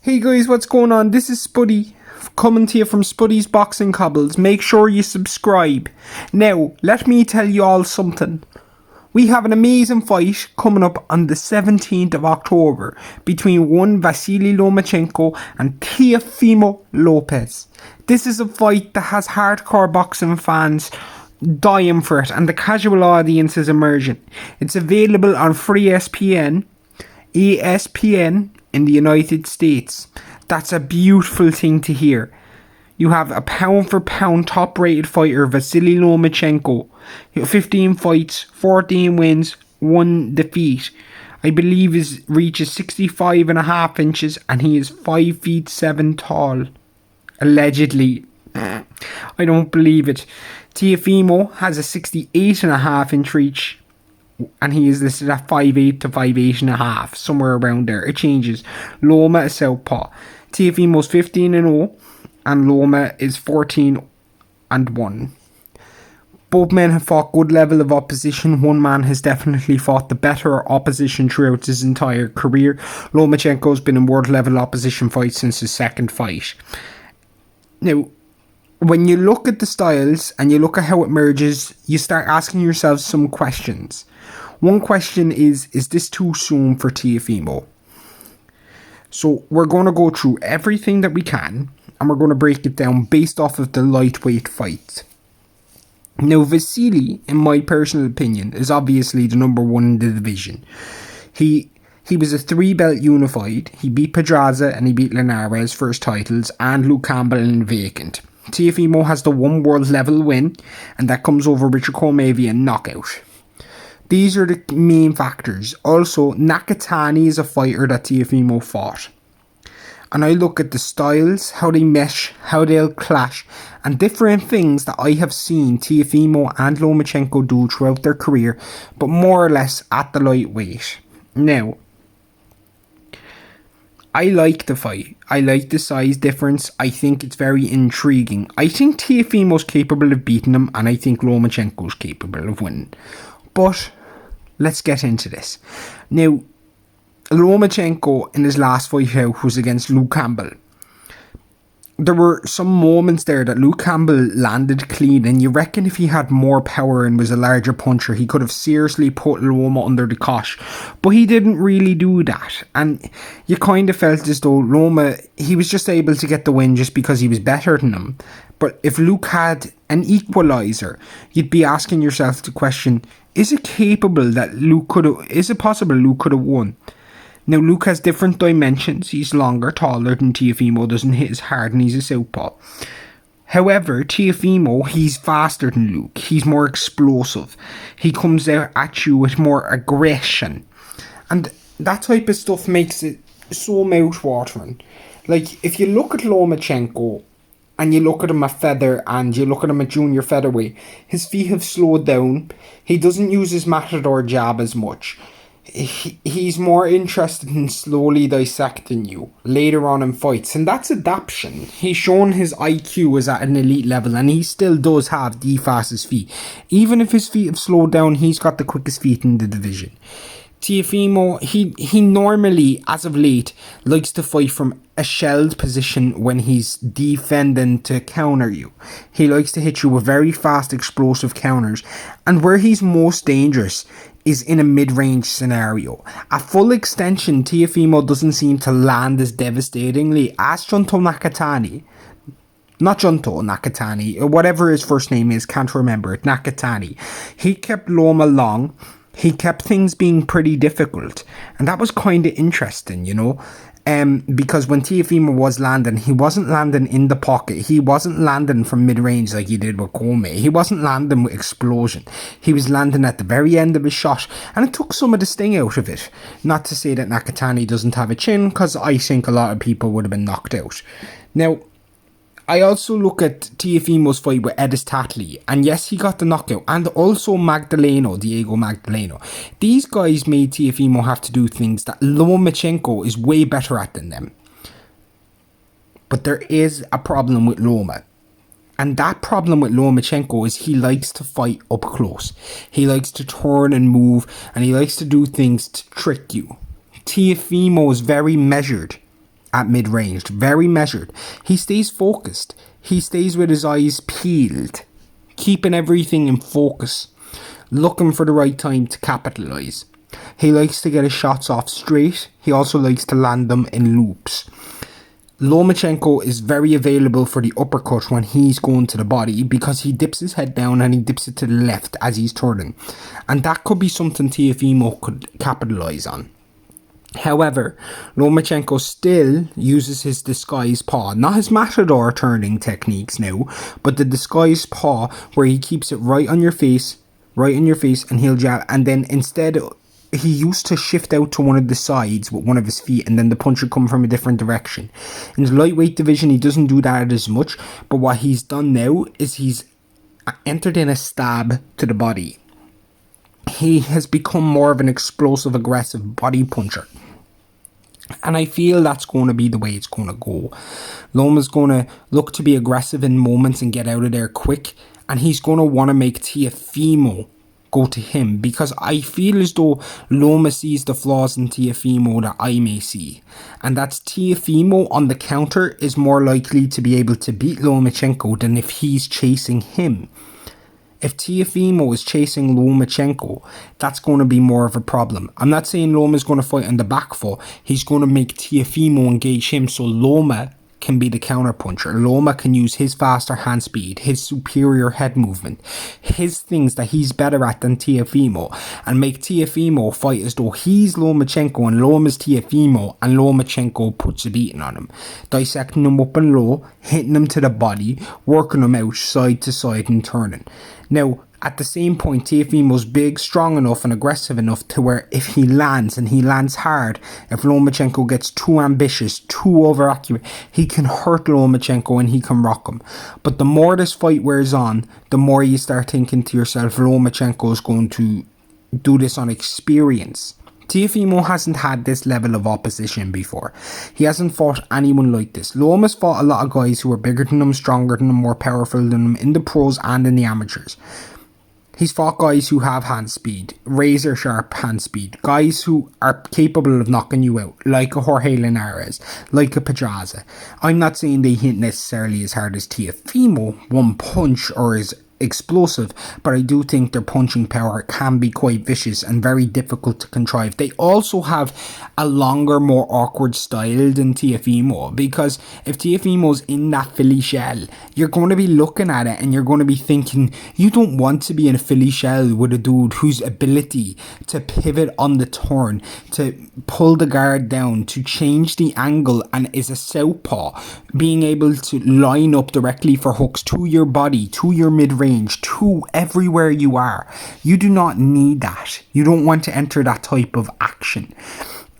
Hey guys, what's going on? This is Spuddy, coming to you from Spuddy's Boxing Cobbles. Make sure you subscribe. Now, let me tell you all something. We have an amazing fight coming up on the 17th of October between one Vasyl Lomachenko and Teofimo Lopez. This is a fight that has hardcore boxing fans dying for it, and the casual audience is emerging. It's available on free ESPN in the United States. That's a beautiful thing to hear. You have a pound for pound top rated fighter, Vasyl Lomachenko. 15 fights, 14 wins, 1 defeat. I believe his reach is 65.5 inches and he is 5 feet 7 tall. Allegedly. I don't believe it. Teofimo has a 68.5 inch reach, and he is listed at 5'8" to 5'8.5", somewhere around there. It changes. Loma is southpaw. Teofimo's 15-0, and Loma is 14-1. Both men have fought good level of opposition. One man has definitely fought the better opposition throughout his entire career. Lomachenko's been in world level opposition fights since his second fight. Now, when you look at the styles and you look at how it merges, you start asking yourself some questions. One question is this too soon for Teofimo? So we're going to go through everything that we can, and we're going to break it down based off of the lightweight fight. Now, Vasyl, in my personal opinion, is obviously the number one in the division. He was a 3-belt unified. He beat Pedraza and he beat Linares for his titles, and Luke Campbell in vacant. Teofimo has the one world level win, and that comes over Richard Commey via knockout. These are the main factors. Also, Nakatani is a fighter that Teofimo fought. And I look at the styles, how they mesh, how they'll clash, and different things that I have seen Teofimo and Lomachenko do throughout their career, but more or less at the lightweight. Now, I like the fight. I like the size difference. I think it's very intriguing. I think Teofimo's capable of beating him, and I think Lomachenko's capable of winning. But let's get into this. Now, Lomachenko in his last fight out was against Luke Campbell. There were some moments there that Luke Campbell landed clean, and you reckon if he had more power and was a larger puncher, he could have seriously put Loma under the cosh. But he didn't really do that, and you kind of felt as though Loma, he was just able to get the win just because he was better than him. But if Luke had an equaliser, you'd be asking yourself the question, is it possible Luke could have won? Now, Luke has different dimensions. He's longer, taller than Teofimo, doesn't hit as hard, and he's a southpaw. However, Teofimo, he's faster than Luke. He's more explosive. He comes out at you with more aggression. And that type of stuff makes it so mouth-watering. Like, if you look at Lomachenko, and you look at him at feather, and you look at him at junior featherweight, his feet have slowed down. He doesn't use his matador jab as much. He's more interested in slowly dissecting you later on in fights, and that's adaptation. He's shown his IQ is at an elite level, and he still does have the fastest feet. Even if his feet have slowed down, he's got the quickest feet in the division. Teofimo, he normally, as of late, likes to fight from a shelled position when he's defending to counter you. He likes to hit you with very fast, explosive counters, and where he's most dangerous is in a mid-range scenario. At full extension, Teofimo doesn't seem to land as devastatingly as Nakatani, or whatever his first name is, can't remember it, Nakatani. He kept Loma long. He kept things being pretty difficult, and that was kind of interesting, you know, because when Teofimo was landing, he wasn't landing in the pocket. He wasn't landing from mid-range like he did with Commey. He wasn't landing with explosion. He was landing at the very end of his shot, and it took some of the sting out of it. Not to say that Nakatani doesn't have a chin, because I think a lot of people would have been knocked out. Now, I also look at Teofimo's fight with Edis Tatley, and yes, he got the knockout, and also Diego Magdaleno. These guys made Teofimo have to do things that Lomachenko is way better at than them. But there is a problem with Loma. And that problem with Lomachenko is he likes to fight up close. He likes to turn and move, and he likes to do things to trick you. Teofimo is very measured. at mid-range, very measured. He stays focused. He stays with his eyes peeled, keeping everything in focus, looking for the right time to capitalise. He likes to get his shots off straight. He also likes to land them in loops. Lomachenko is very available for the uppercut when he's going to the body because he dips his head down and he dips it to the left as he's turning. And that could be something Teofimo could capitalise on. However, Lomachenko still uses his disguised paw, not his matador turning techniques now, but the disguised paw where he keeps it right on your face, and he'll jab, and then instead he used to shift out to one of the sides with one of his feet and then the punch would come from a different direction. In the lightweight division he doesn't do that as much, but what he's done now is he's entered in a stab to the body. He has become more of an explosive, aggressive body puncher. And I feel that's going to be the way it's going to go. Loma's going to look to be aggressive in moments and get out of there quick. And he's going to want to make Teofimo go to him, because I feel as though Loma sees the flaws in Teofimo that I may see, and that's Teofimo on the counter is more likely to be able to beat Lomachenko than if he's chasing him. If Teofimo is chasing Lomachenko, that's going to be more of a problem. I'm not saying Loma's going to fight on the back foot. He's going to make Teofimo engage him so Loma can be the counterpuncher. Loma can use his faster hand speed, his superior head movement, his things that he's better at than Teofimo, and make Teofimo fight as though he's Lomachenko and Loma's Teofimo, and Lomachenko puts a beating on him, dissecting him up and low, hitting him to the body, working him out side to side and turning. Now, at the same point, Teofimo's big, strong enough and aggressive enough to where if he lands, and he lands hard, if Lomachenko gets too ambitious, too over-accurate, he can hurt Lomachenko and he can rock him. But the more this fight wears on, the more you start thinking to yourself, Lomachenko is going to do this on experience. Teofimo hasn't had this level of opposition before. He hasn't fought anyone like this. Loma's fought a lot of guys who are bigger than him, stronger than him, more powerful than him in the pros and in the amateurs. He's fought guys who have hand speed, razor sharp hand speed, guys who are capable of knocking you out, like a Jorge Linares, like a Pedraza. I'm not saying they hit necessarily as hard as Teofimo, one punch, or as explosive, but I do think their punching power can be quite vicious and very difficult to contrive. They also have a longer, more awkward style than Teofimo, because if Teofimo's in that Philly shell, you're going to be looking at it and you're going to be thinking, you don't want to be in a Philly shell with a dude whose ability to pivot on the turn, to pull the guard down, to change the angle, and is a southpaw, being able to line up directly for hooks to your body, to your mid-range, to everywhere you are. You do not need that. You don't want to enter that type of action.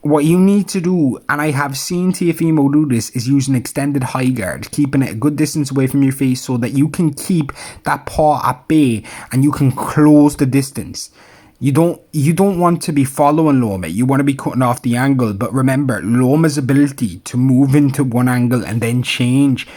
What you need to do, and I have seen Teofimo do this, is use an extended high guard, keeping it a good distance away from your face so that you can keep that paw at bay and you can close the distance. You don't want to be following Loma. You want to be cutting off the angle. But remember, Loma's ability to move into one angle and then change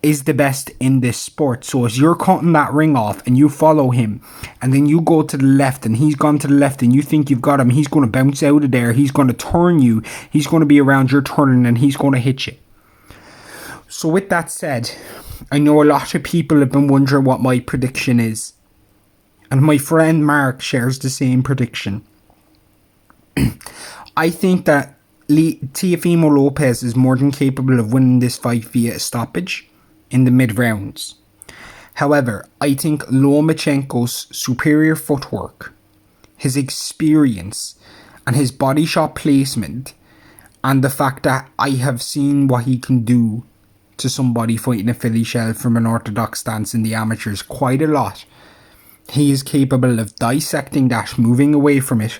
is the best in this sport. So as you're cutting that ring off and you follow him, and then you go to the left and he's gone to the left and you think you've got him, he's going to bounce out of there, he's going to turn you, he's going to be around your turning, and he's going to hit you. So with that said, I know a lot of people have been wondering what my prediction is, and my friend Mark shares the same prediction. I think that Teofimo Lopez is more than capable of winning this fight via a stoppage in the mid-rounds. However, I think Lomachenko's superior footwork, his experience, and his body shot placement, and the fact that I have seen what he can do to somebody fighting a Philly shell from an orthodox stance in the amateurs quite a lot. He is capable of dissecting that, moving away from it,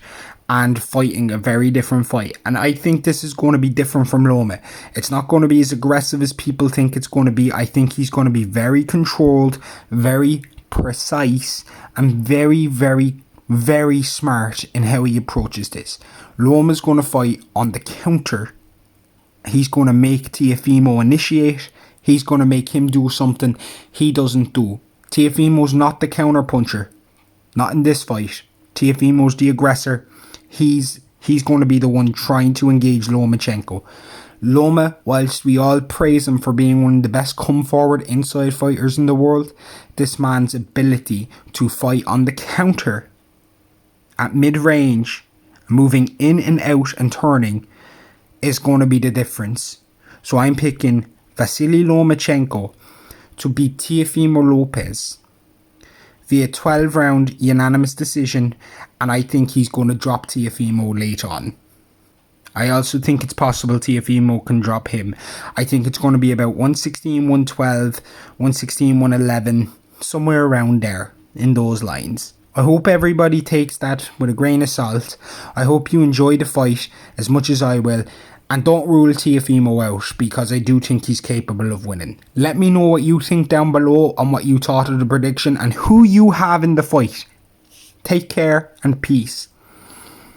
and fighting a very different fight. And I think this is going to be different from Loma. It's not going to be as aggressive as people think it's going to be. I think he's going to be very controlled, very precise, and very, very, very smart in how he approaches this. Loma's going to fight on the counter. He's going to make Teofimo initiate. He's going to make him do something he doesn't do. Teofimo's not the counter puncher. Not in this fight. Teofimo's the aggressor. He's going to be the one trying to engage Lomachenko. Loma, whilst we all praise him for being one of the best come-forward inside fighters in the world, this man's ability to fight on the counter at mid-range, moving in and out and turning, is going to be the difference. So I'm picking Vasyl Lomachenko to beat Teofimo Lopez via 12-round unanimous decision, and I think he's going to drop Teofimo late on. I also think it's possible Teofimo can drop him. I think it's going to be about 116, 112, 116, 111, somewhere around there in those lines. I hope everybody takes that with a grain of salt. I hope you enjoy the fight as much as I will. And don't rule Teofimo out, because I do think he's capable of winning. Let me know what you think down below on what you thought of the prediction and who you have in the fight. Take care and peace.